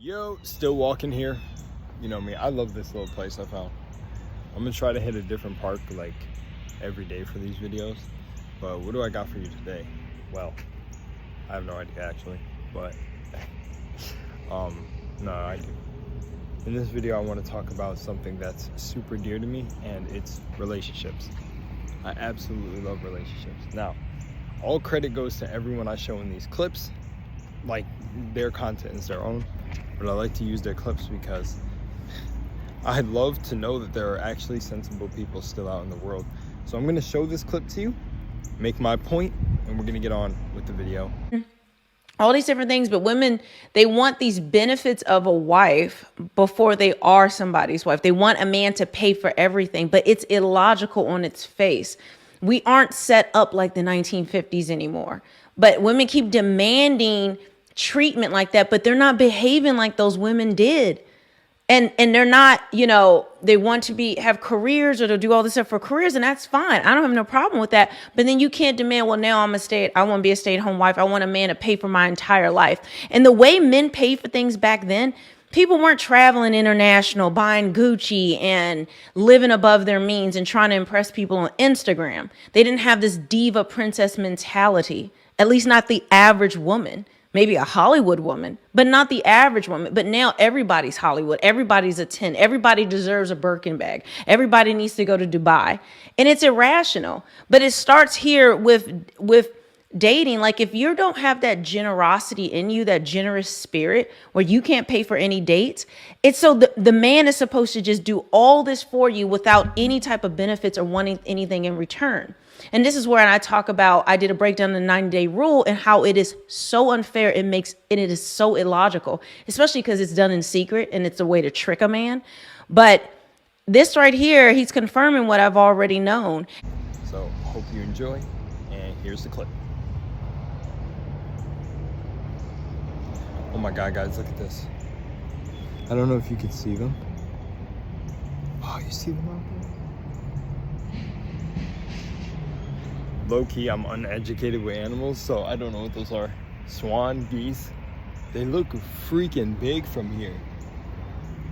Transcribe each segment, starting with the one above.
Yo, still walking here. You know me, I love this little place I found. I'm gonna try to hit a different park like every day for these videos. But what do I got for you today? Well, I have no idea actually, but no, I do. In this video, I want to talk about something that's super dear to me, and it's relationships. I absolutely love relationships. Now, all credit goes to everyone I show in these clips. Like, their content is their own, but I like to use their clips because I'd love to know that there are actually sensible people still out in the world. So I'm going to show this clip to you, make my point, and we're going to get on with the video. All these different things, but women, they want these benefits of a wife before they are somebody's wife. They want a man to pay for everything, but it's illogical on its face. We aren't set up like the 1950s anymore, but women keep demanding treatment like that, but they're not behaving like those women did. And they're not, you know, they want to have careers or to do all this stuff for careers, and that's fine. I don't have no problem with that. But then you can't demand, well, now I want to be a stay-at-home wife. I want a man to pay for my entire life. And the way men paid for things back then, people weren't traveling international, buying Gucci and living above their means and trying to impress people on Instagram. They didn't have this diva princess mentality, at least not the average woman. Maybe a Hollywood woman, but not the average woman. But now everybody's Hollywood. Everybody's a 10. Everybody deserves a Birkin bag. Everybody needs to go to Dubai. And it's irrational. But it starts here with dating. Like, if you don't have that generosity in you, that generous spirit where you can't pay for any dates, it's so the man is supposed to just do all this for you without any type of benefits or wanting anything in return. And this is where I did a breakdown of the 90-day rule and how it is so unfair. It is so illogical, especially because it's done in secret and it's a way to trick a man. But this right here, he's confirming what I've already known. So hope you enjoy, and here's the clip. Oh my God, guys, look at this. I don't know if you can see them. Oh, you see them out there? Low-key, I'm uneducated with animals, so I don't know what those are. Swan, geese. They look freaking big from here.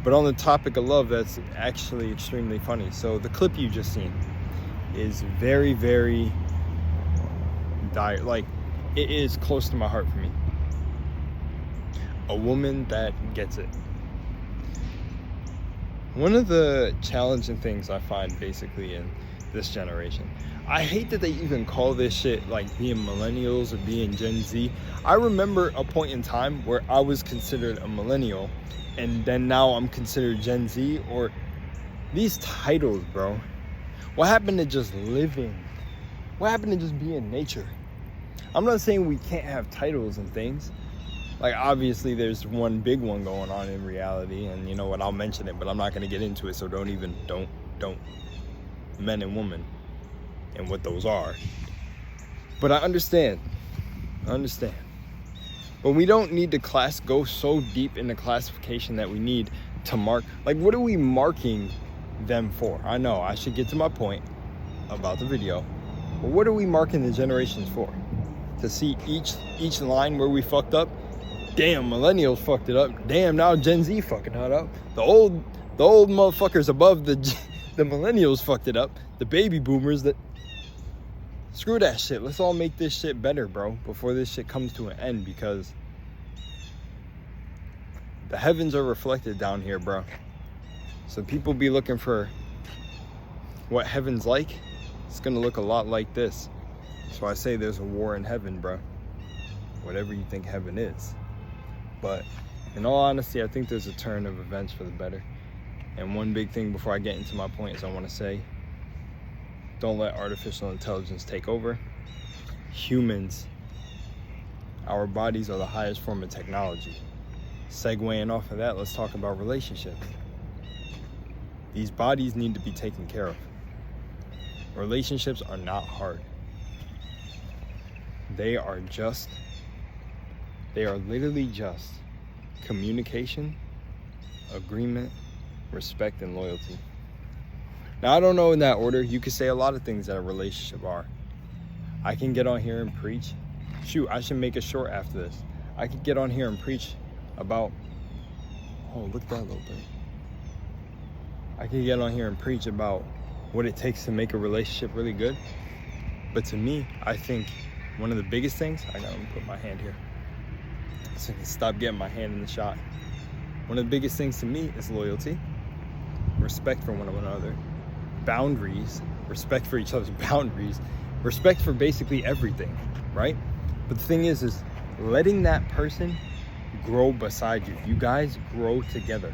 But on the topic of love, that's actually extremely funny. So the clip you just seen is very, very dire. Like, it is close to my heart for me. A woman that gets it. One of the challenging things I find basically in this generation, I hate that they even call this shit like being millennials or being Gen Z. I remember a point in time where I was considered a millennial, and then now I'm considered Gen Z. Or these titles, bro. What happened to just living? What happened to just being nature? I'm not saying we can't have titles and things. Like, obviously there's one big one going on in reality, and you know what, I'll mention it, but I'm not going to get into it, so don't men and women and what those are. But I understand. But we don't need to go so deep into classification that we need to mark. Like, what are we marking them for? I know I should get to my point about the video, but what are we marking the generations for? To see each line where we fucked up? Damn, millennials fucked it up. Damn, now Gen Z fucking it up. The old motherfuckers above the millennials fucked it up. The baby boomers screw that shit. Let's all make this shit better, bro, before this shit comes to an end, because the heavens are reflected down here, bro. So people be looking for what heaven's like. It's gonna look a lot like this. So I say there's a war in heaven, bro. Whatever you think heaven is. But in all honesty, I think there's a turn of events for the better. And one big thing before I get into my point is I want to say, don't let artificial intelligence take over. Humans, our bodies are the highest form of technology. Segueing off of that, let's talk about relationships. These bodies need to be taken care of. Relationships are not hard. They are literally just communication, agreement, respect, and loyalty. Now, I don't know in that order. You could say a lot of things that a relationship are. I can get on here and preach. Shoot, I should make a short after this. I could get on here and preach about Oh, look at that little bit. I could get on here and preach about what it takes to make a relationship really good. But to me, I think one of the biggest things, I gotta put my hand here so I can stop getting my hand in the shot. One of the biggest things to me is loyalty, respect for one another, boundaries, respect for each other's boundaries, respect for basically everything, right? But the thing is letting that person grow beside you. You guys grow together.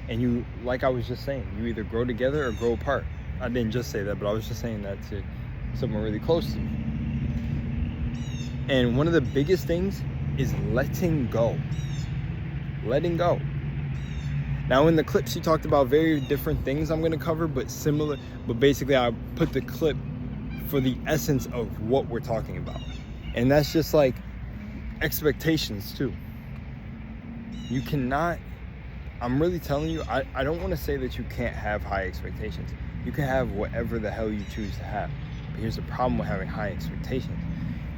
And you, like I was just saying, you either grow together or grow apart. I didn't just say that, but I was just saying that to someone really close to you. And one of the biggest things is letting go. Letting go. Now in the clip, she talked about very different things I'm gonna cover, but similar, but basically I put the clip for the essence of what we're talking about. And that's just like expectations too. You cannot, I'm really telling you, I don't want to say that you can't have high expectations. You can have whatever the hell you choose to have. But here's the problem with having high expectations.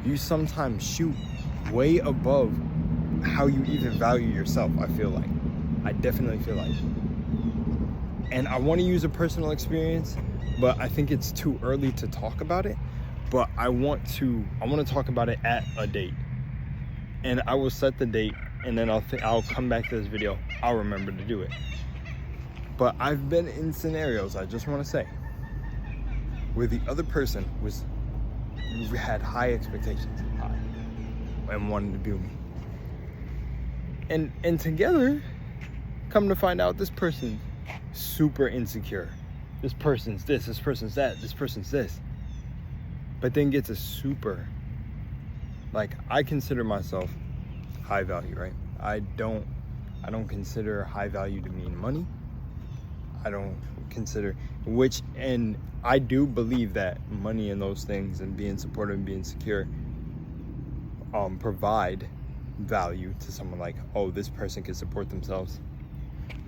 You sometimes shoot way above how you even value yourself, I feel like. I definitely feel like. And I want to use a personal experience, but I think it's too early to talk about it. But I want to talk about it at a date. And I will set the date, and then I'll come back to this video. I'll remember to do it. But I've been in scenarios, I just want to say, where the other person had high expectations, and wanted to be with me. And together, come to find out, this person's super insecure. This person's this person's that, this person's this. But then gets a super, like, I consider myself high value, right? I don't consider high value to mean money. I don't consider, and I do believe that money and those things and being supportive and being secure provide value to someone, like, oh, this person can support themselves.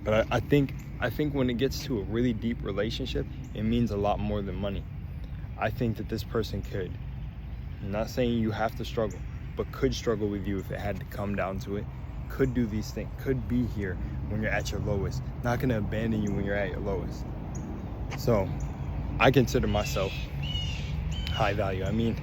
But I think when it gets to a really deep relationship, it means a lot more than money. I think that this person could, I'm not saying you have to struggle, but could struggle with you if it had to come down to it. Could do these things, could be here when you're at your lowest, not gonna abandon you when you're at your lowest. So I consider myself high value. I mean,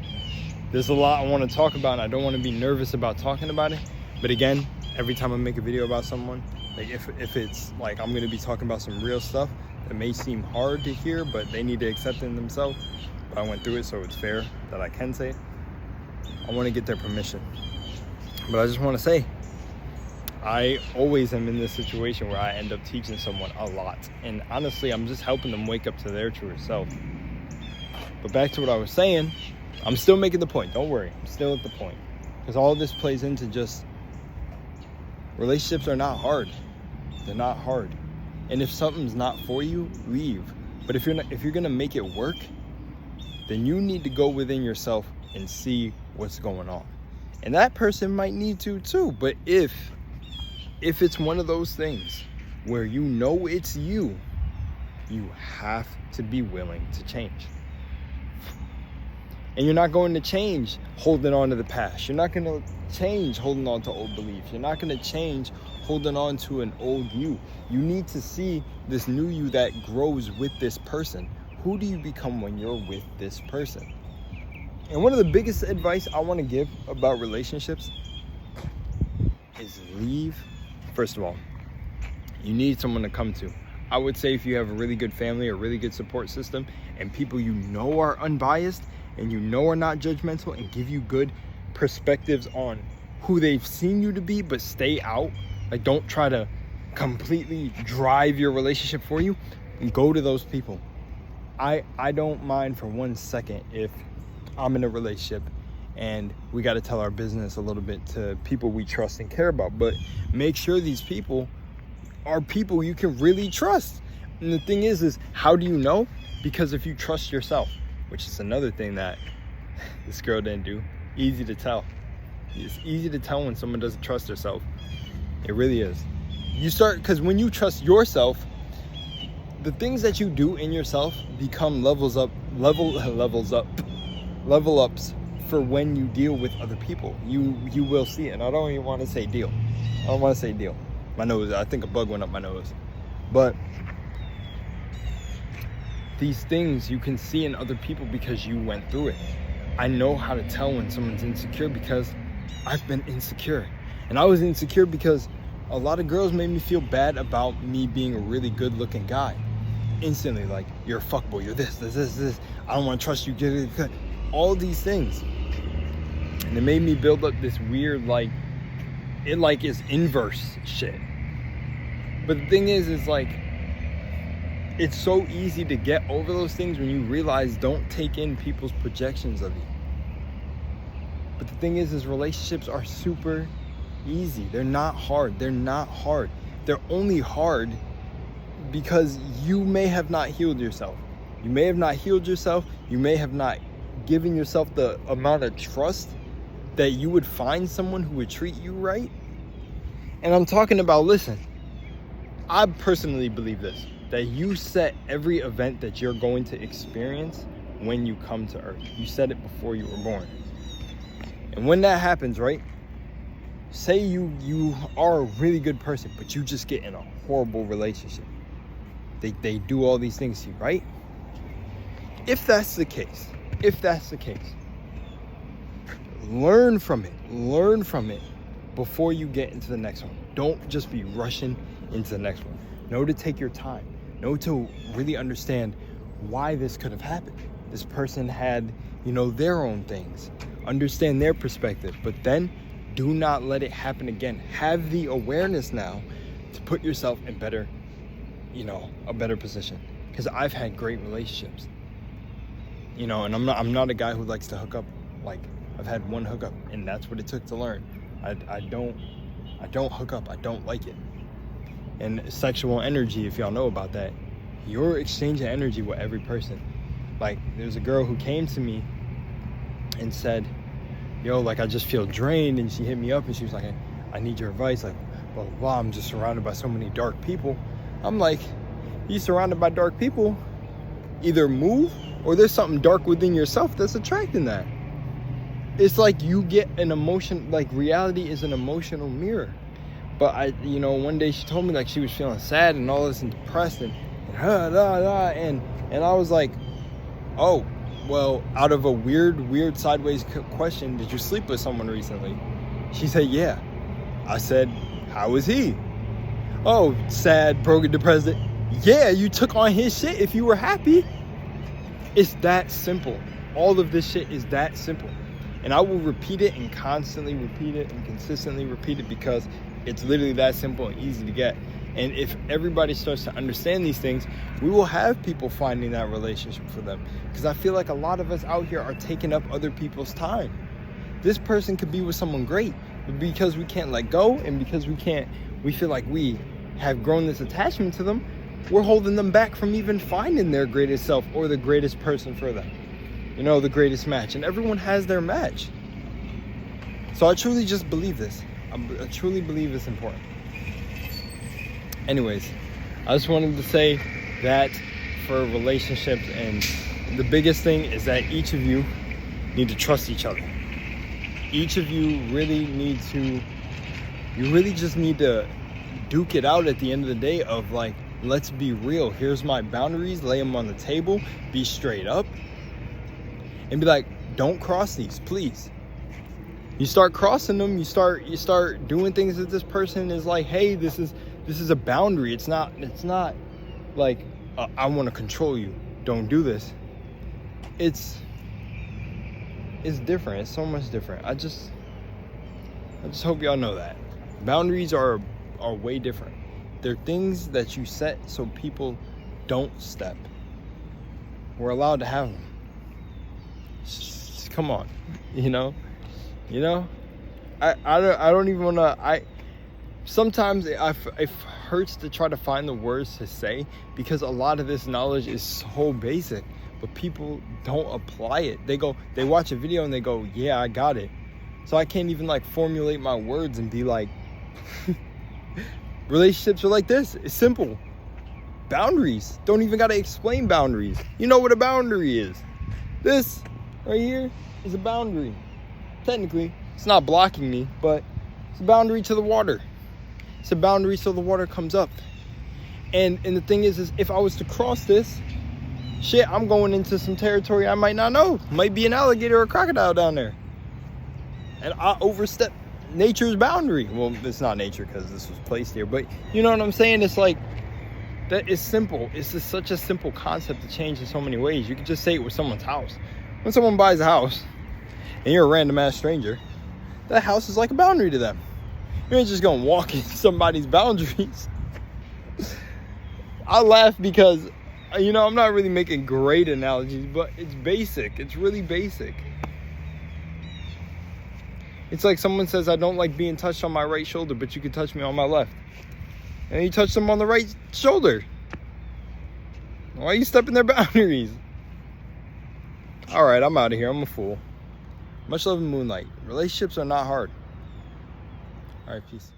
there's a lot I want to talk about, and I don't want to be nervous about talking about it. But again, every time I make a video about someone, like if it's like I'm gonna be talking about some real stuff that may seem hard to hear, but they need to accept it in themselves. But I went through it, so it's fair that I can say it. I want to get their permission. But I just want to say, I always am in this situation where I end up teaching someone a lot. And honestly, I'm just helping them wake up to their truer self. But back to what I was saying, I'm still making the point. Don't worry, I'm still at the point. Because all of this plays into just, relationships are not hard. They're not hard. And if something's not for you, leave. But if you're gonna make it work, then you need to go within yourself and see what's going on. And that person might need to too. But if it's one of those things where you know it's you have to be willing to change. And you're not going to change holding on to the past. You're not going to change holding on to old beliefs. You're not going to change holding on to an old you. You need to see this new you that grows with this person. Who do you become when you're with this person? And one of the biggest advice I want to give about relationships is leave. First of all, you need someone to come to. I would say if you have a really good family, a really good support system, and people you know are unbiased and you know are not judgmental and give you good perspectives on who they've seen you to be, but stay out. Like, don't try to completely drive your relationship for you, and go to those people. I don't mind for 1 second if I'm in a relationship and we got to tell our business a little bit to people we trust and care about, but make sure these people are people you can really trust. And the thing is how do you know? Because if you trust yourself, which is another thing that this girl didn't do, easy to tell. It's easy to tell when someone doesn't trust herself. It really is. Because when you trust yourself, the things that you do in yourself become level ups for when you deal with other people. You will see it. And I don't even want to say deal. I don't want to say deal. My nose, I think a bug went up my nose. But these things you can see in other people because you went through it. I know how to tell when someone's insecure because I've been insecure. And I was insecure because a lot of girls made me feel bad about me being a really good looking guy. Instantly, like, you're a fuckboy, you're this. I don't want to trust you. All these things. And it made me build up this weird, like, it like is inverse shit. But the thing is like, it's so easy to get over those things when you realize don't take in people's projections of you. But the thing is relationships are super easy. They're not hard. They're only hard because you may have not healed yourself. You may have not healed yourself. You may have not given yourself the amount of trust that you would find someone who would treat you right. And I'm talking about, listen, I personally believe this, that you set every event that you're going to experience when you come to earth. You set it before you were born. And when that happens, right, say you are a really good person, but you just get in a horrible relationship. They do all these things to you, right? If that's the case, learn from it before you get into the next one. Don't just be rushing into the next one. Know to take your time. Know to really understand why this could have happened. This person had, their own things. Understand their perspective, but then do not let it happen again. Have the awareness now to put yourself in a better position. Because I've had great relationships. And I'm not a guy who likes to hook up. Like, I've had one hookup, and that's what it took to learn. I don't hook up. I don't like it. And sexual energy, if y'all know about that, you're exchanging energy with every person. Like, there's a girl who came to me and said, yo, like, I just feel drained. And she hit me up and she was like, I need your advice. Like, blah, blah, blah. I'm just surrounded by so many dark people. I'm like, you surrounded by dark people, either move or there's something dark within yourself that's attracting that. It's like you get an emotion, like reality is an emotional mirror. But one day she told me like she was feeling sad and all this and depressed and I was like, oh, well, out of a weird sideways question, did you sleep with someone recently? She said, yeah. I said, how was he? Oh, sad, broken, depressed. Yeah, you took on his shit if you were happy. It's that simple. All of this shit is that simple. And I will repeat it and constantly repeat it and consistently repeat it because it's literally that simple and easy to get. And if everybody starts to understand these things, we will have people finding that relationship for them. Because I feel like a lot of us out here are taking up other people's time. This person could be with someone great, but because we can't let go and because we feel like we have grown this attachment to them, we're holding them back from even finding their greatest self or the greatest person for them. The greatest match. And everyone has their match. So I truly just believe this. I truly believe it's important. Anyways, I just wanted to say that for relationships, and the biggest thing is that each of you need to trust each other. Each of you really just need to duke it out at the end of the day of like, let's be real. Here's my boundaries. Lay them on the table. Be straight up. And be like, don't cross these, please. You start crossing them, you start doing things that this person is like, hey, this is a boundary. It's not like I want to control you. Don't do this. It's different. It's so much different. I just hope y'all know that. Boundaries are way different. They're things that you set so people don't step. We're allowed to have them. Come on, I don't even want to. Sometimes it hurts to try to find the words to say because a lot of this knowledge is so basic, but people don't apply it. They watch a video and they go, yeah, I got it. So I can't even like formulate my words and be like, relationships are like this. It's simple. Boundaries. Don't even got to explain boundaries. You know what a boundary is. This right here is a boundary. Technically, it's not blocking me, but it's a boundary to the water. It's a boundary so the water comes up. And the thing is if I was to cross this, shit, I'm going into some territory I might not know. Might be an alligator or a crocodile down there. And I overstep nature's boundary. Well, it's not nature because this was placed here, but you know what I'm saying? It's like, that is simple. It's just such a simple concept to change in so many ways. You could just say it with someone's house. When someone buys a house and you're a random ass stranger, that house is like a boundary to them. You're just gonna walk in somebody's boundaries. I laugh because, you know, I'm not really making great analogies, but it's basic. It's really basic. It's like someone says, I don't like being touched on my right shoulder, but you can touch me on my left. And you touch them on the right shoulder. Why are you stepping their boundaries? All right, I'm out of here. I'm a fool. Much love and moonlight. Relationships are not hard. All right, peace.